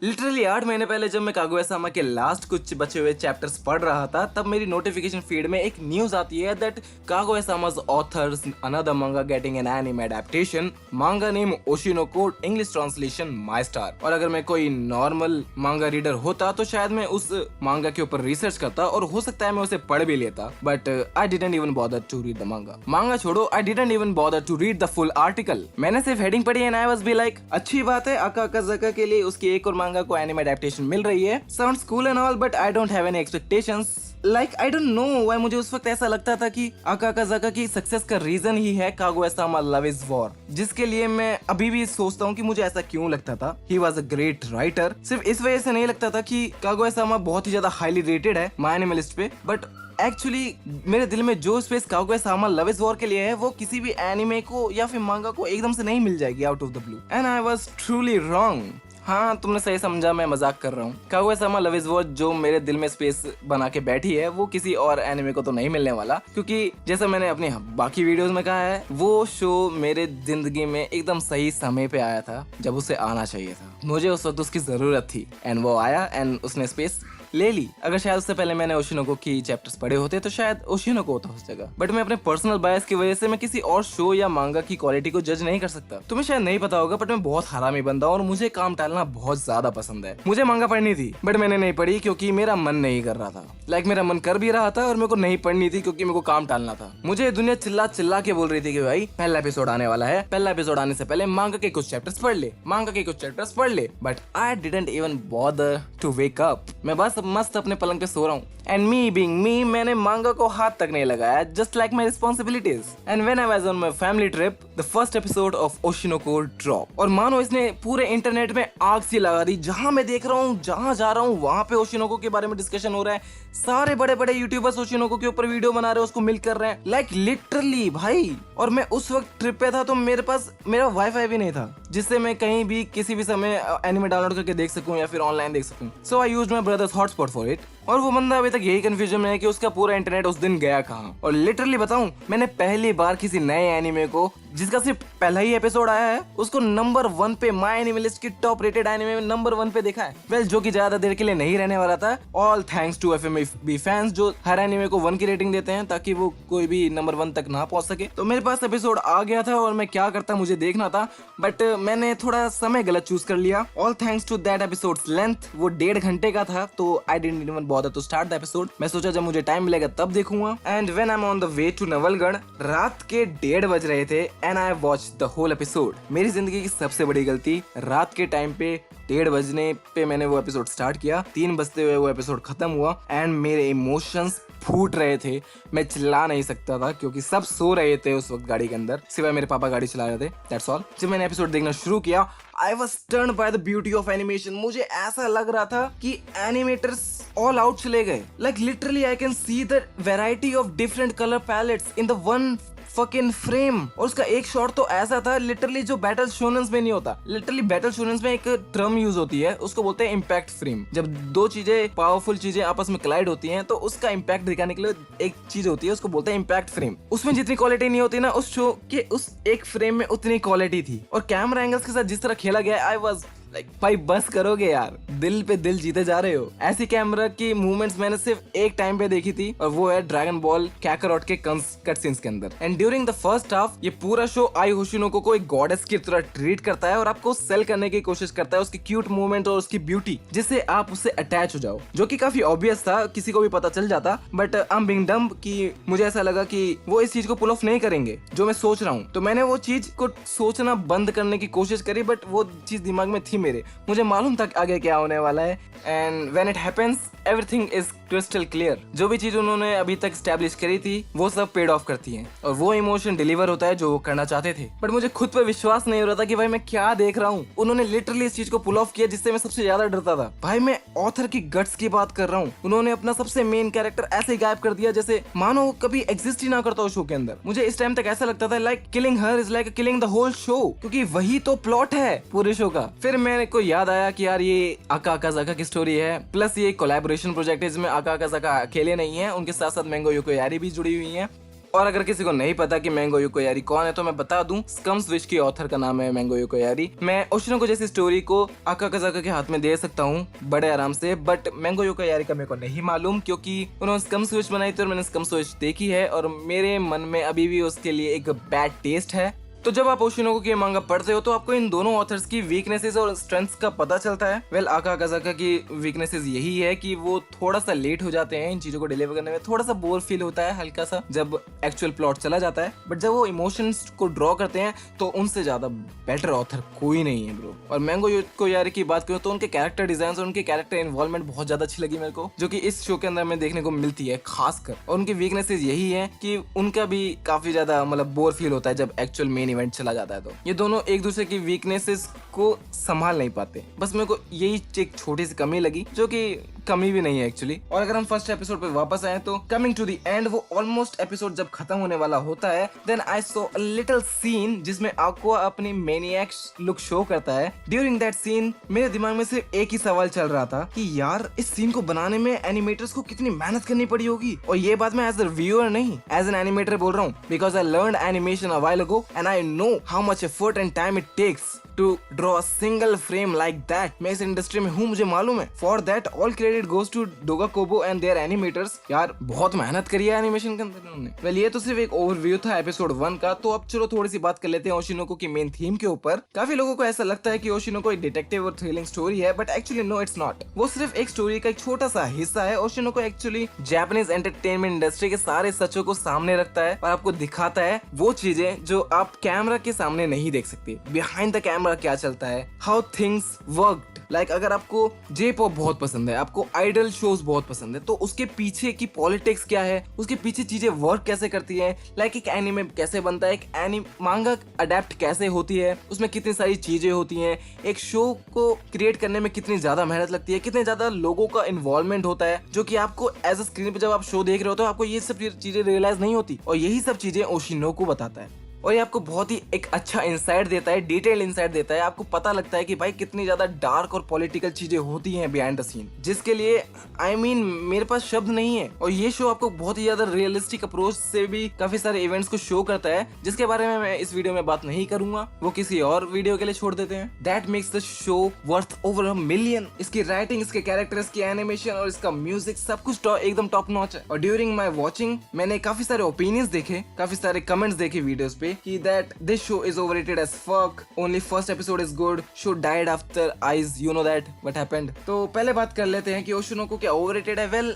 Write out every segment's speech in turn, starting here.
Literally 8 महीने पहले जब मैं कागुया-सामा के लास्ट कुछ बचे हुए चैप्टर्स पढ़ रहा था, तब मेरी नोटिफिकेशन फीड में एक न्यूज आती है दैट कागुया-सामा's authors another manga getting an anime adaptation, manga name Oshi no Ko, English translation my star. और अगर मैं कोई नॉर्मल मांगा रीडर होता तो शायद मैं उस मांगा के ऊपर रिसर्च करता और हो सकता है मैं उसे पढ़ भी लेता, but I didn't even bother to read the manga छोड़ो, I didn't even bother to read the full article. मैंने सिर्फ हेडिंग पढ़ी and I was be like अच्छी बात है, अकाकाज़ाका के लिए उसकी एक और मांगा को एनिमे अडेप्टेशन मिल रही है, sounds cool and all, but I don't have any expectations. Like I don't know why मुझे उस वक्त ऐसा लगता था कि अकाकाज़ाका की सक्सेस का रीजन ही है कागुया-सामा लव इज वॉर, जिसके लिए मैं अभी भी सोचता हूँ कि मुझे ऐसा क्यों लगता था। He was a great writer. सिर्फ इस वजह से नहीं लगता था कि कागुया-सामा बहुत ही ज्यादा हाईली रेटेड है माय एनिमे लिस्ट पे, बट एक्चुअली मेरे दिल में जो स्पेस कागुया-सामा लव इज वॉर के लिए है वो किसी भी एनिमे को या फिर मांगा को एकदम से नहीं मिल जाएगी out of the blue, and I was truly wrong. हाँ, तुमने सही समझा, मैं मजाक कर रहा हूँ। कागुया-सामा लव इज वॉर जो मेरे दिल में स्पेस बना के बैठी है वो किसी और एनिमे को तो नहीं मिलने वाला, क्योंकि जैसा मैंने अपनी बाकी वीडियोस में कहा है, वो शो मेरे जिंदगी में एकदम सही समय पे आया था जब उसे आना चाहिए था। मुझे उस वक्त उसकी जरूरत थी एंड वो आया एंड उसने स्पेस ले ली। अगर शायद उससे पहले मैंने ओशिनोको की चैप्टर्स पढ़े होते तो शायद ओशिनोको होता उस जगह, बट मैं अपने पर्सनल बायस की वजह से मैं किसी और शो या मांगा की क्वालिटी को जज नहीं कर सकता। तुम्हें शायद नहीं पता होगा, बट मैं बहुत हरामी बंदा हूं और मुझे काम टालना बहुत ज्यादा पसंद है। मुझे मांगा पढ़नी थी बट मैंने नहीं पढ़ी क्योंकि मेरा मन नहीं कर रहा था। लाइक मेरा मन कर भी रहा था और मेरे को नहीं पढ़नी थी क्योंकि मेरे को काम टालना था। मुझे दुनिया चिल्ला चिल्ला के बोल रही थी कि भाई पहला एपिसोड आने वाला है, पहला एपिसोड आने से पहले मांगा के कुछ चैप्टर्स पढ़ ले, मांगा के कुछ चैप्टर्स पढ़ ले, but I didn't even bother to wake up. मैं बस मस्त अपने पलंग पे सो रहा हूँ एंड मी बीइंग मी, मैंने मांगा को हाथ तक नहीं लगाया, just like my responsibilities. And when I was on my family trip the first episode of Oshi no Ko drop, और मानो इसने पूरे इंटरनेट में आग सी लगा दी। जहां मैं देख रहा हूँ, जहां जा रहा हूँ, वहां पे ओशिनोको के बारे में डिस्कशन हो रहा है। सारे बड़े बड़े यूट्यूबर्स ओशिनोको के ऊपर वीडियो बना रहे हैं, उसको मिल कर रहे हैं, लाइक लिटरली भाई। और मैं उस वक्त ट्रिप पे था तो मेरे पास मेरा वाईफाई भी नहीं था जिससे मैं कहीं भी किसी भी समय एनिमे डाउनलोड करके देख सकूं या फिर ऑनलाइन देख सकूं। So I used my brother's hotspot for it. और वो बंदा अभी तक यही कंफ्यूजन में है कि उसका पूरा इंटरनेट उस दिन गया कहाँ। और लिटरली बताऊं, मैंने पहली बार किसी नए एनिमे को जिसका सिर्फ पहला ही एपिसोड आया है उसको नंबर 1 पे माय एनिमे लिस्ट की टॉप रेटेड एनिमे में नंबर 1 पे देखा है। वेल, जो कि ज्यादा देर के लिए नहीं रहने वाला था। All thanks to FMV fans जो हर एनिमे को 1 की रेटिंग देते हैं ताकि वो कोई भी नंबर 1 तक ना पहुंच सके। तो मेरे पास एपिसोड आ गया था और मैं क्या करता मुझे देखना था, बट मैंने थोड़ा समय गलत चूज कर लिया। All thanks to that episode's length, वो 1.5 घंटे का था तो I didn't even bother to start the episode. मैं सोचा जब मुझे टाइम मिलेगा तब देखूंगा। And when I am on the way to Nawalgarh, रात के 1:30 बज रहे थे and I watched the whole episode. मेरी जिंदगी की सबसे बड़ी गलती, रात के टाइम पे 1:30 बजने पे मैंने वो एपिसोड स्टार्ट किया, 3 बजते हुए वो एपिसोड खत्म हुआ एंड मेरे इमोशंस फूट रहे थे। मैं चिल्ला नहीं सकता था क्योंकि सब सो रहे थे उस वक्त गाड़ी के अंदर, सिवाय मेरे पापा गाड़ी चला रहे थे, दैट्स ऑल। जब मैंने एपिसोड देखना शुरू किया, I was turned by the beauty of animation. मुझे ऐसा लग रहा था कि एनिमेटर्स ऑल आउट चले गए। Like literally I can see the variety of different colour pallets in the one fucking frame. और उसका एक शॉट तो ऐसा था लिटरली जो बैटल शोनेन्स में नहीं होता। लिटरली बैटल शोनेन्स में एक टर्म यूज होती है, उसको बोलते हैं इम्पैक्ट फ्रेम। जब दो चीजें, पावरफुल चीजें आपस में क्लाइड होती हैं तो उसका इम्पैक्ट दिखाने के लिए एक चीज होती है, उसको बोलते हैं इम्पैक्ट फ्रेम। उसमें जितनी क्वालिटी नहीं होती ना उस शो के उस एक फ्रेम में उतनी क्वालिटी थी। और कैमरा एंगल्स के साथ जिस तरह खेला गया, आई वाज लाइक भाई बस करोगे यार, दिल पे दिल जीते जा रहे हो। ऐसी कैमरा की मूवमेंट्स मैंने सिर्फ एक टाइम पे देखी थी और वो है ड्रैगन बॉल काकारोट के कट सीन्स के अंदर। And during the first half ये पूरा शो आई होशिनोको को एक गॉडेस की तरह ट्रीट करता है और आपको सेल करने की कोशिश करता है उसकी क्यूट मूवमेंट और उसकी ब्यूटी, जिससे आप उससे अटैच हो जाओ, जो कि काफी ऑब्वियस था, किसी को भी पता चल जाता। But I am being dumb कि मुझे ऐसा लगा कि वो इस चीज को पुल ऑफ नहीं करेंगे जो मैं सोच रहा हूँ। तो मैंने वो चीज को सोचना बंद करने की कोशिश करी, बट वो चीज दिमाग में थी मेरे, मुझे मालूम था आगे क्या होने वाला है। And when it happens everything is crystal clear. जो भी चीज उन्होंने अभी तक स्टैब्लिश करी थी वो सब पेड ऑफ करती हैं और वो इमोशन डिलीवर होता है जो वो करना चाहते थे। बट मुझे खुद पे विश्वास नहीं हो रहा था कि भाई मैं क्या देख रहा हूँ। उन्होंने लिटरली इस चीज को पुल ऑफ किया जिससे मैं सबसे ज्यादा डरता था। भाई मैं ऑथर की गट्स की बात कर रहा हूँ। उन्होंने अपना सबसे मेन कैरेक्टर ऐसे गायब कर दिया जैसे मानो वो कभी एग्जिस्ट ही ना करता हो शो के अंदर। मुझे इस टाइम तक ऐसा लगता था like killing her is like killing the whole show, क्योंकि वही तो प्लॉट है पूरे शो का। फिर मेरे को याद आया कि यार ये अकाकाज़ाका की स्टोरी है, प्लस ये कोलैबोरेशन प्रोजेक्ट है जिसमें अकाकाज़ाका अकेले नहीं है, उनके साथ साथ मैंगो योकोयारी भी जुड़ी हुई है। और अगर किसी को नहीं पता कि मैंगो युको यारी कौन है तो मैं बता दूं, स्कम्स विश की ऑथर का नाम है मैंगो युको यारी। मैं ओशिनोको जैसी स्टोरी को अकाकाजाका के हाथ में दे सकता हूँ बड़े आराम से, बट मैंगो युको यारी का मेरे को नहीं मालूम क्योंकि उन्होंने स्कम्स विश बनाई थी और मैंने स्कम्स विश देखी है और मेरे मन में अभी भी उसके लिए एक बैड टेस्ट है। तो जब आप ओशिनोको के मांगा पढ़ते हो तो आपको इन दोनों ऑथर्स की वीकनेसेस और स्ट्रेंथ्स का पता चलता है। वेल, अकाकाजाका की वीकनेसेस यही है कि वो थोड़ा सा लेट हो जाते हैं इन चीजों को डिलीवर करने में, थोड़ा सा बोर फील होता है हल्का सा जब एक्चुअल प्लॉट चला जाता है, बट जब वो इमोशंस को ड्रॉ करते हैं तो उनसे ज्यादा बेटर ऑथर कोई नहीं है ब्रो। और मैंगो युको यारी की बात करूं तो उनके कैरेक्टर डिजाइन और उनके कैरेक्टर इन्वॉल्वमेंट बहुत ज्यादा अच्छी लगी मेरे को, जो कि इस शो के अंदर में देखने को मिलती है खासकर। और उनकी वीकनेसेस यही है कि उनका भी काफी ज्यादा मतलब बोर फील होता है जब एक्चुअल मेन इवेंट चला जाता है। तो ये दोनों एक दूसरे की वीकनेसेस को संभाल नहीं पाते, बस मेरे को यही एक छोटी सी कमी लगी, जो कि कमी भी नहीं है एक्चुअली। और अगर हम फर्स्ट एपिसोड पे वापस आए तो कमिंग टू द एंड, वो ऑलमोस्ट एपिसोड जब खत्म होने वाला होता है, then I saw a little scene जिसमें aqua अपनी मैनिएक लुक शो करता है। ड्यूरिंग दैट सीन मेरे दिमाग में सिर्फ एक ही सवाल चल रहा था कि यार इस सीन को बनाने में एनिमेटर्स को कितनी मेहनत करनी पड़ी होगी। और ये बात मैं एज अ व्यूअर नहीं, एज एन एनिमेटर बोल रहा हूँ, because I learned animation a while ago and I know how much effort and time it takes to draw a single frame like that। मैं इस इंडस्ट्री में हूँ, मुझे मालूम है। For that all credit goes to Doga Kobo and their animators। यार बहुत मेहनत करी है एनिमेशन के अंदर उन्होंने। वेल, ये तो सिर्फ एक ओवरव्यू था एपिसोड 1 का, तो अब चलो थोड़ी सी बात कर लेते हैं ओशिनोको की मेन थीम के ऊपर। काफी लोगों को ऐसा लगता है कि ओशिनोको एक डिटेक्टिव और थ्रिलिंग स्टोरी है, but actually no it's not. वो सिर्फ एक स्टोरी का एक छोटा सा हिस्सा है। ओशिनोको एक्चुअली जापानीज एंटरटेनमेंट इंडस्ट्री के सारे सचों को सामने रखता है और आपको दिखाता है वो चीजें जो आप कैमरा के सामने नहीं देख सकते। बिहाइंड द कैमरा क्या चलता है, हाउ थिंग्स वर्कड। लाइक अगर आपको जे पॉप बहुत पसंद है, आपको आइडल शोज बहुत पसंद है, तो उसके पीछे की पॉलिटिक्स क्या है, उसके पीछे चीजें वर्क कैसे करती है, लाइक एक एनिमे कैसे बनता है, एक मांगा अडेप्ट कैसे होती है, उसमें कितनी सारी चीजें होती हैं, एक शो को क्रिएट करने में कितनी ज्यादा मेहनत लगती है, कितने ज्यादा लोगों का इन्वॉल्वमेंट होता है, जो कि आपको एज अ स्क्रीन पे जब आप शो देख रहे हो तो आपको ये सब चीजें रियलाइज नहीं होती। और यही सब चीजें ओशिनोको बताता है और ये आपको बहुत ही एक अच्छा इंसाइट देता है, डिटेल इंसाइट देता है। आपको पता लगता है कि भाई कितनी ज्यादा डार्क और पॉलिटिकल चीजें होती हैं बिहाइंड द सीन, जिसके लिए मेरे पास शब्द नहीं है। और ये शो आपको बहुत ही ज्यादा रियलिस्टिक अप्रोच से भी काफी सारे इवेंट्स को शो करता है, जिसके बारे में मैं इस वीडियो में बात नहीं करूंगा, वो किसी और वीडियो के लिए छोड़ देते हैं। That makes the show worth over $1 million। इसकी राइटिंग, इसके कैरेक्टर्स की एनिमेशन और इसका म्यूजिक सब कुछ एकदम टॉप नॉच है। और ड्यूरिंग माई वॉचिंग मैंने काफी सारे ओपिनियंस देखे, काफी सारे कमेंट्स देखे वीडियोस पे कि that this show is overrated as fuck, only first episode is good, show died after eyes, you know that what happened। तो पहले बात कर लेते हैं कि ओशिनोको क्या ओवररेटेड है। वेल,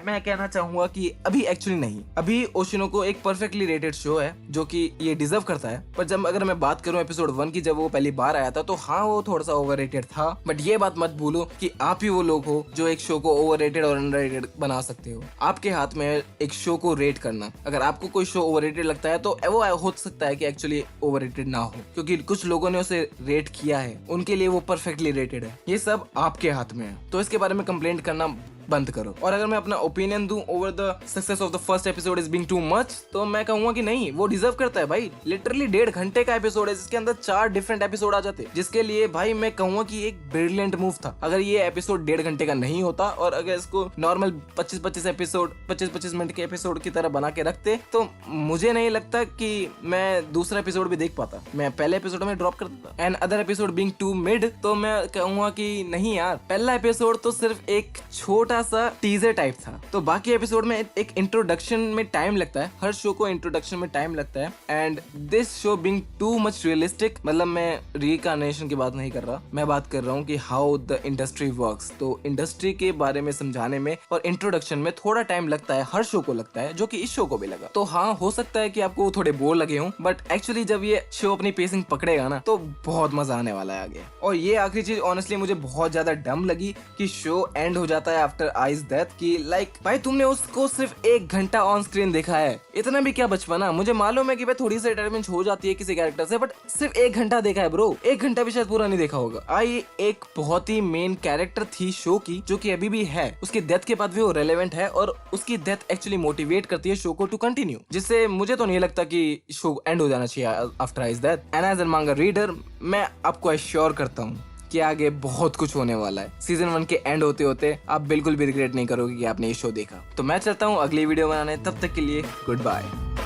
मैं कहना चाहूंगा कि अभी एक्चुअली नहीं, अभी ओशिनोको एक परफेक्टली रेटेड शो है जो कि ये डिजर्व करता है। पर जब अगर मैं बात करूं एपिसोड 1 की, जब वो पहली बार आया था तो हाँ वो थोड़ा सा ओवररेटेड था, बट ये बात मत भूलो कि आप ही वो लोग हो जो एक शो को ओवररेटेड और अंडररेटेड बना सकते हो। आपके हाथ में एक शो को रेट करना। अगर आपको कोई शो ओवररेटेड लगता है तो वो हो सकता है कि एक्चुअली ओवररेटेड ना हो, क्योंकि कुछ लोगों ने उसे रेट किया है, उनके लिए वो परफेक्टली रेटेड है। ये सब आपके हाथ में है, तो इसके बारे में कंप्लेंट करना बंद करो। और अगर मैं अपना ओपिनियन दूं over the success of the first episode is being too much, तो मैं कहूंगा कि नहीं, वो डिजर्व करता है भाई। लिटरली 1.5 घंटे का एपिसोड है जिसके अंदर 4 डिफरेंट एपिसोड आ जाते, जिसके लिए भाई मैं कहूंगा कि एक ब्रिलियंट मूव था। अगर ये एपिसोड 1.5 घंटे का नहीं होता और अगर इसको नॉर्मल 25-25 मिनट के एपिसोड की तरह बना के रखते, तो मुझे नहीं लगता कि मैं दूसरा एपिसोड भी देख पाता। मैं पहले एपिसोड में ड्रॉप कर देता। And other episode being too mid, तो मैं कहूंगा कि नहीं यार, पहला एपिसोड तो सिर्फ एक छोटा सा टीजर टाइप था, तो बाकी एपिसोड में एक इंट्रोडक्शन में टाइम लगता है। हर शो को इंट्रोडक्शन में टाइम लगता है। And this show being too much realistic, मतलब मैं रीइंकार्नेशन की बात नहीं कर रहा, मैं बात कर रहा हूँ कि हाउ द इंडस्ट्री वर्क्स। तो इंडस्ट्री के बारे में समझाने में और इंट्रोडक्शन में थोड़ा टाइम लगता है, हर शो को लगता है, जो कि इस शो को भी लगा। तो हाँ, हो सकता है कि आपको थोड़े बोर लगे हों, बट एक्चुअली जब ये शो अपनी पेसिंग पकड़ेगा ना तो बहुत मजा आने वाला है आगे। और ये आखिरी चीज ऑनेस्टली मुझे बहुत ज्यादा डम लगी कि शो एंड हो जाता है आफ्टर आइज डेथ, कि लाइक भाई तुमने उसको सिर्फ 1 घंटा ऑन स्क्रीन देखा है, इतना भी क्या बचपना। मुझे मालूम है कि भाई थोड़ी सी अटैचमेंट हो जाती है किसी कैरेक्टर से, बट सिर्फ 1 घंटा देखा है ब्रो। 1 घंटा भी शायद पूरा नहीं देखा होगा। आई एक बहुत ही मेन कैरेक्टर थी शो की, जो कि अभी भी है। उसकी डेथ के बाद भी वो रेलेवेंट है और उसकी डेथ एक्चुअली मोटिवेट करती है शो को टू कंटिन्यू, जिससे मुझे तो नहीं लगता कि शो एंड हो जाना चाहिए after his death. And as an manga reader मैं आपको एश्योर करता हूँ कि आगे बहुत कुछ होने वाला है। सीजन 1 के एंड होते होते आप बिल्कुल भी रिग्रेट नहीं करोगे कि आपने ये शो देखा। तो मैं चलता हूँ अगली वीडियो बनाने, तब तक के लिए गुड बाय।